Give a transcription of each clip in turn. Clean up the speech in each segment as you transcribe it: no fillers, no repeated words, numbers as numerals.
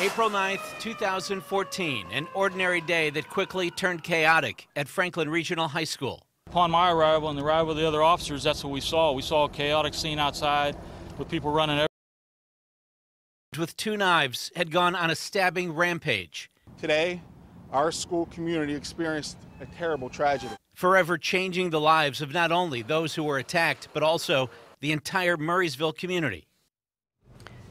April 9th, 2014, an ordinary day that quickly turned chaotic at Franklin Regional High School. Upon my arrival and the arrival of the other officers, that's what we saw. We saw a chaotic scene outside with people running everywhere. With two knives, had gone on a stabbing rampage. Today, our school community experienced a terrible tragedy. Forever changing the lives of not only those who were attacked, but also the entire Murraysville community.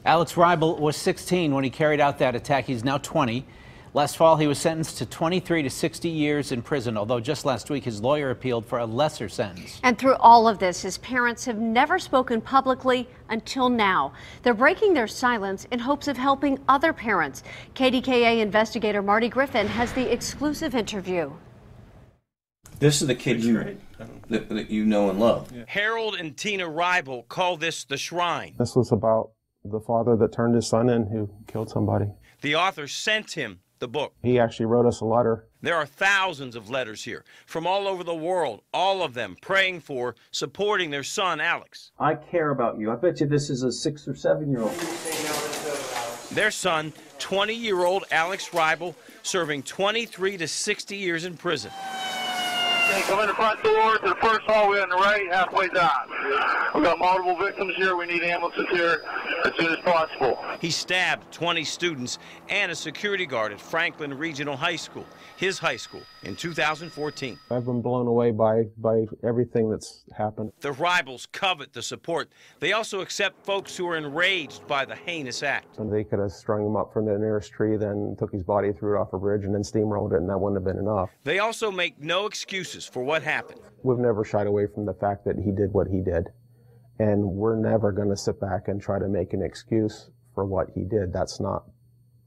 Alex Reibel was 16 when he carried out that attack. He's now 20. Last fall, he was sentenced to 23 to 60 years in prison, although just last week his lawyer appealed for a lesser sentence. And through all of this, his parents have never spoken publicly until now. They're breaking their silence in hopes of helping other parents. KDKA investigator Marty Griffin has the exclusive interview. This is the kid that you know and love. Yeah. Harold and Tina Reibel call this the Shrine. This was about the father that turned his son in who killed somebody. The author sent him the book. He actually wrote us a letter. There are thousands of letters here from all over the world, all of them praying for, supporting their son, Alex. I care about you. I bet you this is a 6 or 7-year-old. Their son, 20-year-old Alex Reibel, serving 23 to 60 years in prison. Okay, come in the front door to the first hallway on the right, halfway down. We've got multiple victims here. We need ambulances here as soon as possible. He stabbed 20 students and a security guard at Franklin Regional High School, his high school, in 2014. I've been blown away by everything that's happened. The Reibels covet the support. They also accept folks who are enraged by the heinous act. And they could have strung him up from the nearest tree, then took his body, threw it off a bridge, and then steamrolled it, and that wouldn't have been enough. They also make no excuses for what happened. We've never shied away from the fact that he did what he did. And we're never going to sit back and try to make an excuse for what he did. That's not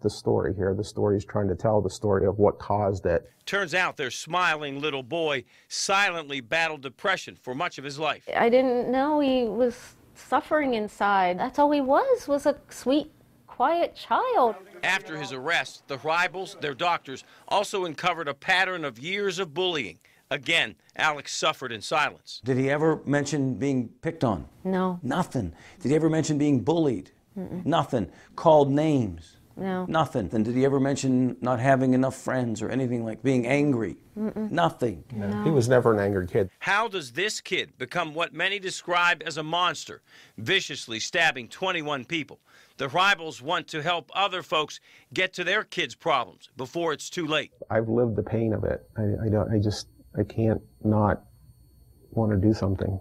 the story here. The story is trying to tell the story of what caused it. Turns out their smiling little boy silently battled depression for much of his life. I didn't know he was suffering inside. That's all he was a sweet, quiet child. After his arrest, the Reibels, their doctors, also uncovered a pattern of years of bullying. Again, Alex suffered in silence. Did he ever mention being picked on? No. Nothing. Did he ever mention being bullied? Nothing. Called names? No. Nothing. And did he ever mention not having enough friends or anything like being angry? Nothing. No. He was never an angry kid. How does this kid become what many describe as a monster, viciously stabbing 21 people? The Reibels want to help other folks get to their kids' problems before it's too late. I've lived the pain of it. I can't not want to do something.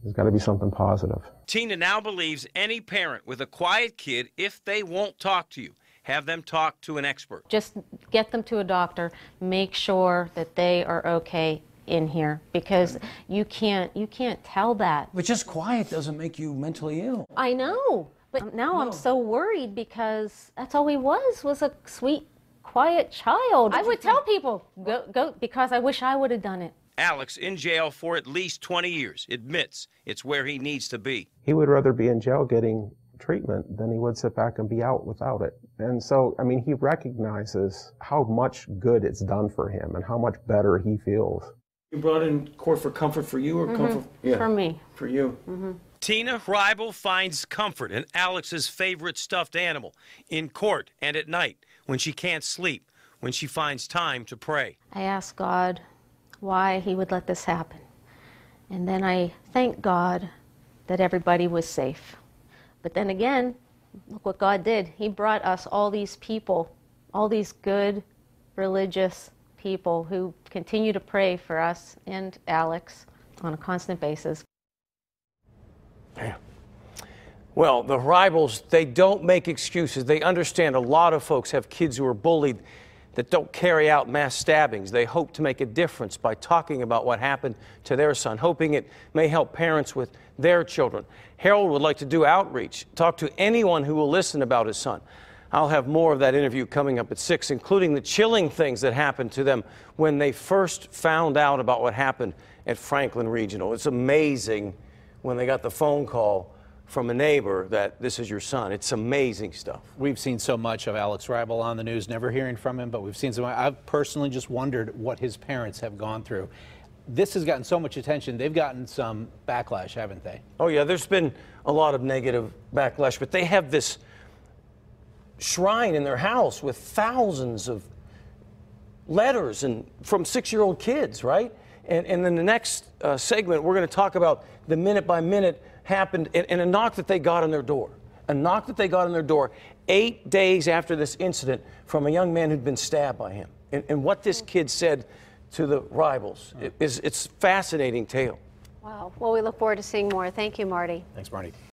There's got to be something positive. Tina now believes any parent with a quiet kid, if they won't talk to you, have them talk to an expert. Just get them to a doctor. Make sure that they are okay in here, because you can't tell that. But just quiet doesn't make you mentally ill. I know, but now I'm so worried because that's all he was a sweet, quiet child. I would tell people, go, because I wish I would have done it. Alex, in jail for at least 20 years, admits it's where he needs to be. He would rather be in jail getting treatment than he would sit back and be out without it. And so, I mean, he recognizes how much good it's done for him and how much better he feels. You brought in court for comfort for you or comfort? Yeah. For me. For you. Tina Reibel finds comfort in Alex's favorite stuffed animal, in court and at night, when she can't sleep, when she finds time to pray. I ask God why he would let this happen. And then I thank God that everybody was safe. But then again, look what God did. He brought us all these people, all these good, religious people who continue to pray for us and Alex on a constant basis. Yeah. Well, the Reibels, they don't make excuses. They understand a lot of folks have kids who are bullied that don't carry out mass stabbings. They hope to make a difference by talking about what happened to their son, hoping it may help parents with their children. Harold would like to do outreach, talk to anyone who will listen about his son. I'll have more of that interview coming up at 6, including the chilling things that happened to them when they first found out about what happened at Franklin Regional. It's amazing when they got the phone call from a neighbor that this is your son. It's amazing stuff. We've seen so much of Alex Reibel on the news, never hearing from him, but we've seen so much. I've personally just wondered what his parents have gone through. This has gotten so much attention. They've gotten some backlash, haven't they? Oh, yeah, there's been a lot of negative backlash, but they have this shrine in their house with thousands of letters and from 6-year-old kids, right? And in the next segment, we're going to talk about the minute-by-minute happened and a knock that they got on their door. A knock that they got on their door 8 days after this incident from a young man who'd been stabbed by him. And what this kid said to the rivals, it's a fascinating tale. Wow. Well, we look forward to seeing more. Thank you, Marty. Thanks, Marty.